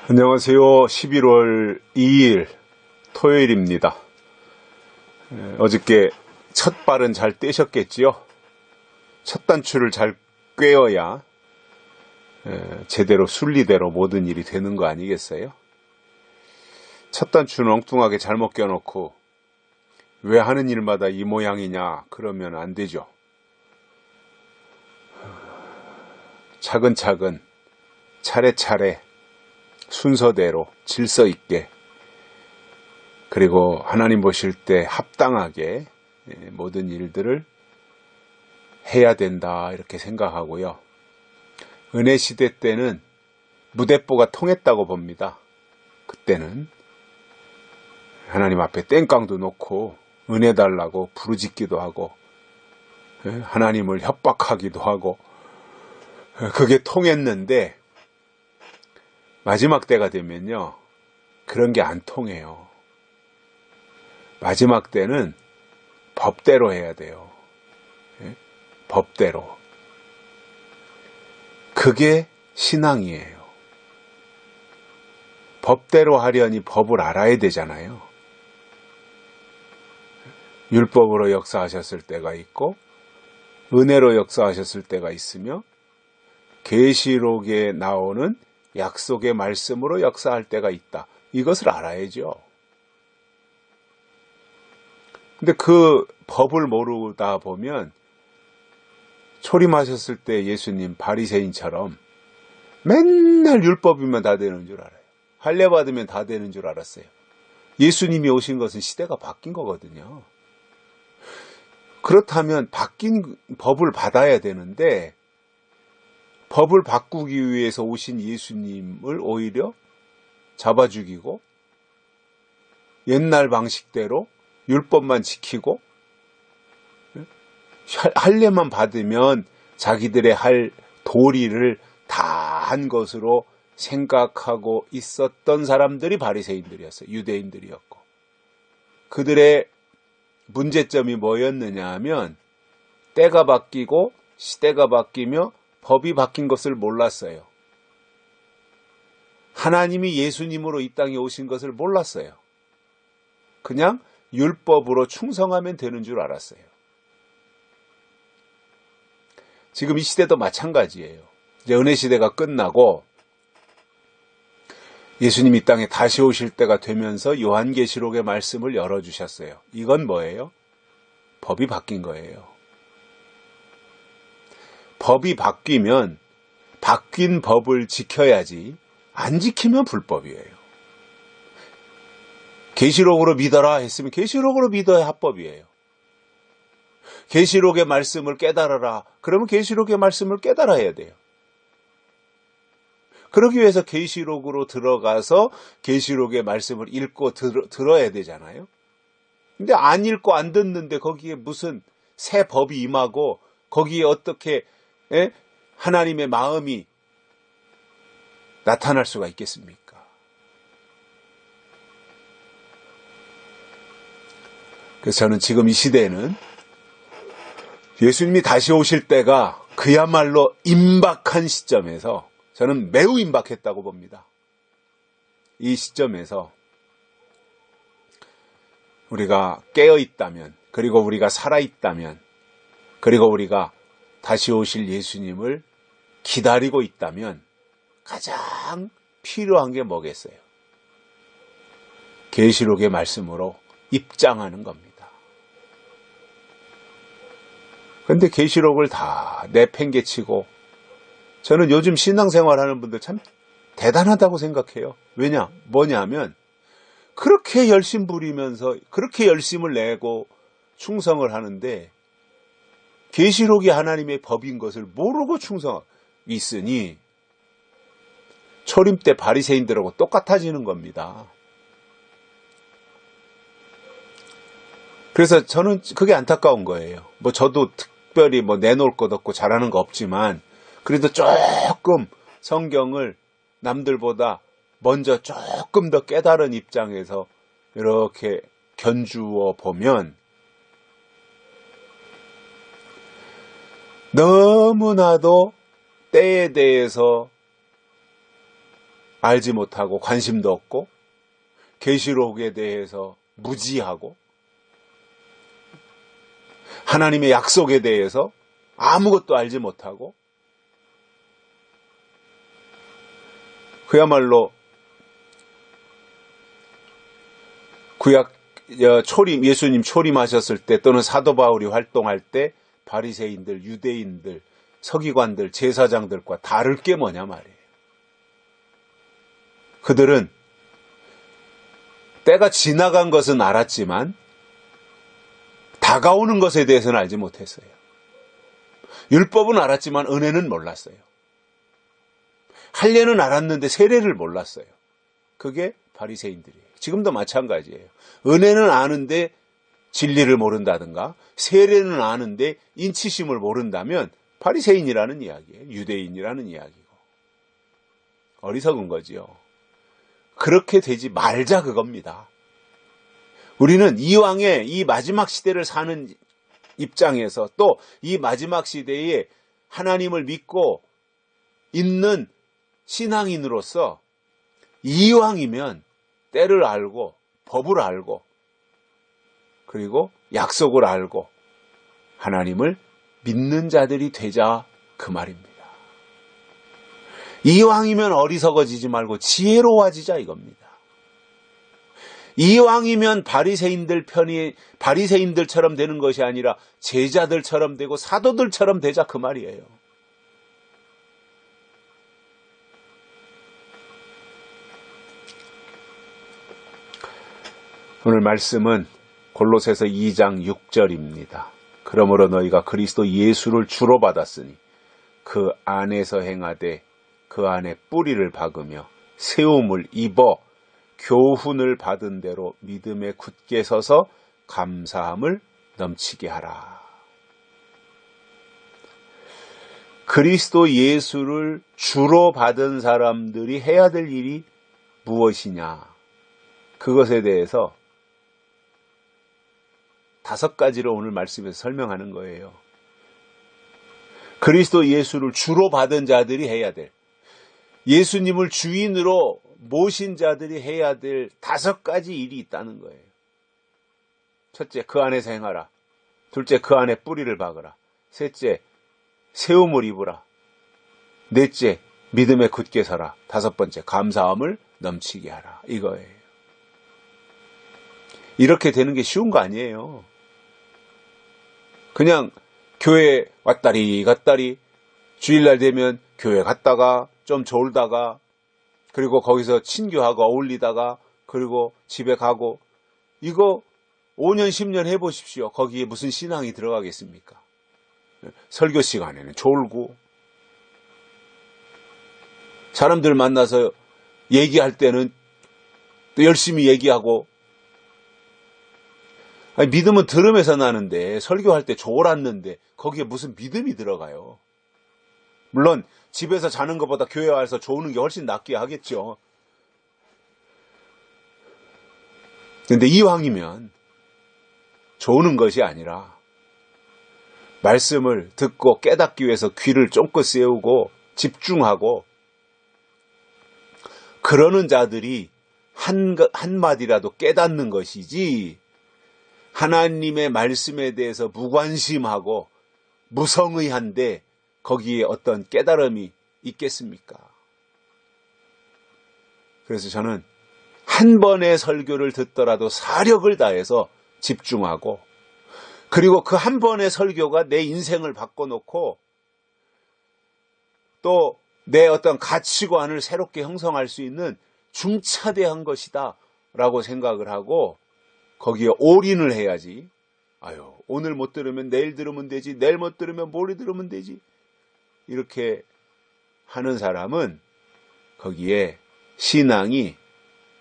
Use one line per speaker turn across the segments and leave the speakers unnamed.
안녕하세요. 11월 2일 토요일입니다. 어저께 첫 발은 잘 떼셨겠지요? 첫 단추를 잘 꿰어야 제대로 순리대로 모든 일이 되는 거 아니겠어요? 첫 단추는 엉뚱하게 잘못 껴놓고 왜 하는 일마다 이 모양이냐 그러면 안 되죠. 차근차근 차례차례 순서대로 질서 있게, 그리고 하나님 보실 때 합당하게 모든 일들을 해야 된다 이렇게 생각하고요. 은혜 시대 때는 무대뽀가 통했다고 봅니다. 그때는 하나님 앞에 땡깡도 놓고 은혜 달라고 부르짖기도 하고 하나님을 협박하기도 하고 그게 통했는데, 마지막 때가 되면요 그런 게 안 통해요. 마지막 때는 법대로 해야 돼요. 법대로. 그게 신앙이에요. 법대로 하려니 법을 알아야 되잖아요. 율법으로 역사하셨을 때가 있고 은혜로 역사하셨을 때가 있으며 계시록에 나오는 약속의 말씀으로 역사할 때가 있다. 이것을 알아야죠. 근데 그 법을 모르다 보면 초림하셨을 때 예수님 바리새인처럼 맨날 율법이면 다 되는 줄 알아요. 할례 받으면 다 되는 줄 알았어요. 예수님이 오신 것은 시대가 바뀐 거거든요. 그렇다면 바뀐 법을 받아야 되는데, 법을 바꾸기 위해서 오신 예수님을 오히려 잡아 죽이고 옛날 방식대로 율법만 지키고 할례만 받으면 자기들의 할 도리를 다 한 것으로 생각하고 있었던 사람들이 바리새인들이었어요. 유대인들이었고, 그들의 문제점이 뭐였느냐 하면 때가 바뀌고 시대가 바뀌며 법이 바뀐 것을 몰랐어요. 하나님이 예수님으로 이 땅에 오신 것을 몰랐어요. 그냥 율법으로 충성하면 되는 줄 알았어요. 지금 이 시대도 마찬가지예요. 이제 은혜 시대가 끝나고 예수님 이 땅에 다시 오실 때가 되면서 요한계시록의 말씀을 열어주셨어요. 이건 뭐예요? 법이 바뀐 거예요. 법이 바뀌면 바뀐 법을 지켜야지, 안 지키면 불법이에요. 계시록으로 믿어라 했으면 계시록으로 믿어야 합법이에요. 계시록의 말씀을 깨달아라 그러면 계시록의 말씀을 깨달아야 돼요. 그러기 위해서 계시록으로 들어가서 계시록의 말씀을 읽고 들어야 되잖아요. 근데 안 읽고 안 듣는데 거기에 무슨 새 법이 임하고 거기에 어떻게 하나님의 마음이 나타날 수가 있겠습니까? 그래서 저는 지금 이 시대에는 예수님이 다시 오실 때가 그야말로 임박한 시점에서, 저는 매우 임박했다고 봅니다. 이 시점에서 우리가 깨어있다면, 그리고 우리가 살아있다면, 그리고 우리가 다시 오실 예수님을 기다리고 있다면 가장 필요한 게 뭐겠어요? 계시록의 말씀으로 입장하는 겁니다. 그런데 계시록을 다 내팽개치고, 저는 요즘 신앙생활하는 분들 참 대단하다고 생각해요. 뭐냐 하면 그렇게 열심 부리면서 그렇게 열심을 내고 충성을 하는데 계시록이 하나님의 법인 것을 모르고 충성하고 있으니 초림 때 바리새인들하고 똑같아지는 겁니다. 그래서 저는 그게 안타까운 거예요. 저도 특별히 내놓을 것 없고 잘하는 거 없지만 그래도 조금 성경을 남들보다 먼저 조금 더 깨달은 입장에서 이렇게 견주어 보면 너무나도 때에 대해서 알지 못하고 관심도 없고 계시록에 대해서 무지하고 하나님의 약속에 대해서 아무것도 알지 못하고 그야말로 구약 예수님 초림하셨을 때 또는 사도 바울이 활동할 때 바리새인들, 유대인들, 서기관들, 제사장들과 다를 게 뭐냐 말이에요. 그들은 때가 지나간 것은 알았지만 다가오는 것에 대해서는 알지 못했어요. 율법은 알았지만 은혜는 몰랐어요. 할례는 알았는데 세례를 몰랐어요. 그게 바리새인들이에요. 지금도 마찬가지예요. 은혜는 아는데 진리를 모른다든가 세례는 아는데 인치심을 모른다면 바리새인이라는 이야기예요. 유대인이라는 이야기고. 어리석은 거지요. 그렇게 되지 말자 그겁니다. 우리는 이왕에 이 마지막 시대를 사는 입장에서 또 이 마지막 시대에 하나님을 믿고 있는 신앙인으로서 이왕이면 때를 알고 법을 알고 그리고 약속을 알고 하나님을 믿는 자들이 되자 그 말입니다. 이왕이면 어리석어지지 말고 지혜로워지자 이겁니다. 이왕이면 바리새인들처럼 되는 것이 아니라 제자들처럼 되고 사도들처럼 되자 그 말이에요. 오늘 말씀은 골로새서 2장 6절입니다. 그러므로 너희가 그리스도 예수를 주로 받았으니 그 안에서 행하되 그 안에 뿌리를 박으며 세움을 입어 교훈을 받은 대로 믿음에 굳게 서서 감사함을 넘치게 하라. 그리스도 예수를 주로 받은 사람들이 해야 될 일이 무엇이냐? 그것에 대해서 5가지로 오늘 말씀에서 설명하는 거예요. 그리스도 예수를 주로 받은 자들이 해야 될, 예수님을 주인으로 모신 자들이 해야 될 5가지 일이 있다는 거예요. 첫째, 그 안에서 행하라. 둘째, 그 안에 뿌리를 박으라. 셋째, 세움을 입으라. 넷째, 믿음에 굳게 서라. 5번째, 감사함을 넘치게 하라. 이거예요. 이렇게 되는 게 쉬운 거 아니에요. 그냥 교회 왔다리 갔다리 주일날 되면 교회 갔다가 좀 졸다가 그리고 거기서 친교하고 어울리다가 그리고 집에 가고 이거 5년 10년 해보십시오. 거기에 무슨 신앙이 들어가겠습니까? 설교 시간에는 졸고 사람들 만나서 얘기할 때는 또 열심히 얘기하고 아니, 믿음은 들음에서 나는데 설교할 때 졸았는데 거기에 무슨 믿음이 들어가요. 물론 집에서 자는 것보다 교회 와서 조는 게 훨씬 낫게 하겠죠. 그런데 이왕이면 조는 것이 아니라 말씀을 듣고 깨닫기 위해서 귀를 쫑긋 세우고 집중하고 그러는 자들이 한마디라도 깨닫는 것이지 하나님의 말씀에 대해서 무관심하고 무성의한데 거기에 어떤 깨달음이 있겠습니까? 그래서 저는 한 번의 설교를 듣더라도 사력을 다해서 집중하고 그리고 그 한 번의 설교가 내 인생을 바꿔놓고 또 내 어떤 가치관을 새롭게 형성할 수 있는 중차대한 것이다 라고 생각을 하고 거기에 올인을 해야지. 아유, 오늘 못 들으면 내일 들으면 되지, 내일 못 들으면 모레 들으면 되지. 이렇게 하는 사람은 거기에 신앙이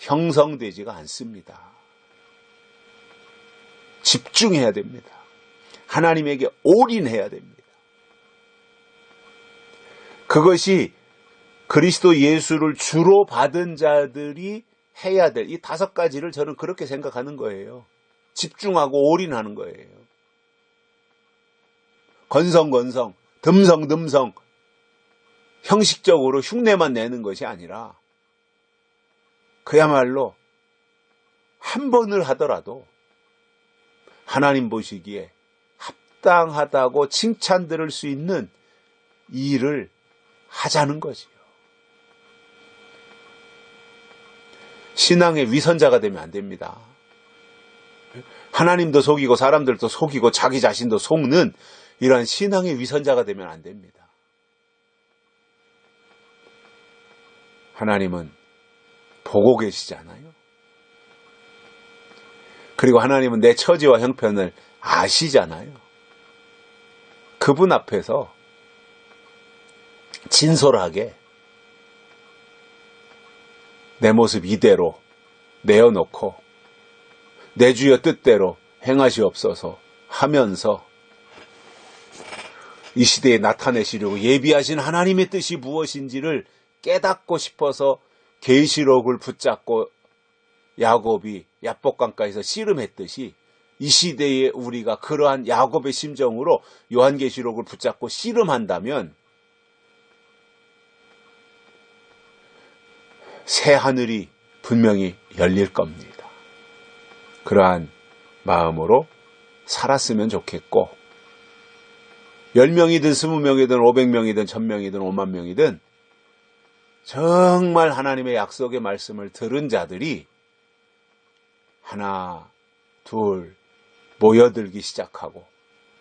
형성되지가 않습니다. 집중해야 됩니다. 하나님에게 올인해야 됩니다. 그것이 그리스도 예수를 주로 받은 자들이 해야 될 이 5가지를 저는 그렇게 생각하는 거예요. 집중하고 올인하는 거예요. 건성건성, 듬성듬성 형식적으로 흉내만 내는 것이 아니라 그야말로 한 번을 하더라도 하나님 보시기에 합당하다고 칭찬 들을 수 있는 일을 하자는 거지요. 신앙의 위선자가 되면 안 됩니다. 하나님도 속이고 사람들도 속이고 자기 자신도 속는 이러한 신앙의 위선자가 되면 안 됩니다. 하나님은 보고 계시잖아요. 그리고 하나님은 내 처지와 형편을 아시잖아요. 그분 앞에서 진솔하게 내 모습 이대로 내어놓고 내 주여 뜻대로 행하시옵소서 하면서 이 시대에 나타내시려고 예비하신 하나님의 뜻이 무엇인지를 깨닫고 싶어서 계시록을 붙잡고 야곱이 야복강가에서 씨름했듯이 이 시대에 우리가 그러한 야곱의 심정으로 요한계시록을 붙잡고 씨름한다면 새 하늘이 분명히 열릴 겁니다. 그러한 마음으로 살았으면 좋겠고 10명이든 20명이든 500명이든 1000명이든 5만 명이든 정말 하나님의 약속의 말씀을 들은 자들이 하나, 둘 모여들기 시작하고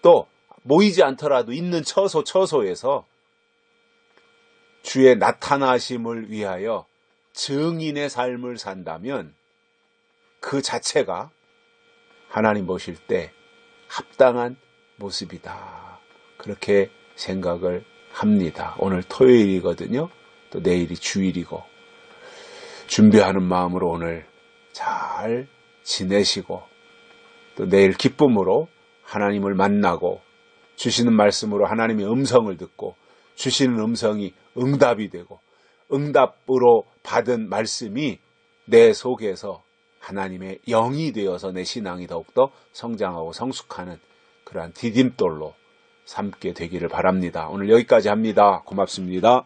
또 모이지 않더라도 있는 처소에서 주의 나타나심을 위하여 증인의 삶을 산다면 그 자체가 하나님 보실 때 합당한 모습이다. 그렇게 생각을 합니다. 오늘 토요일이거든요. 또 내일이 주일이고 준비하는 마음으로 오늘 잘 지내시고 또 내일 기쁨으로 하나님을 만나고 주시는 말씀으로 하나님의 음성을 듣고 주시는 음성이 응답이 되고 응답으로 받은 말씀이 내 속에서 하나님의 영이 되어서 내 신앙이 더욱더 성장하고 성숙하는 그러한 디딤돌로 삼게 되기를 바랍니다. 오늘 여기까지 합니다. 고맙습니다.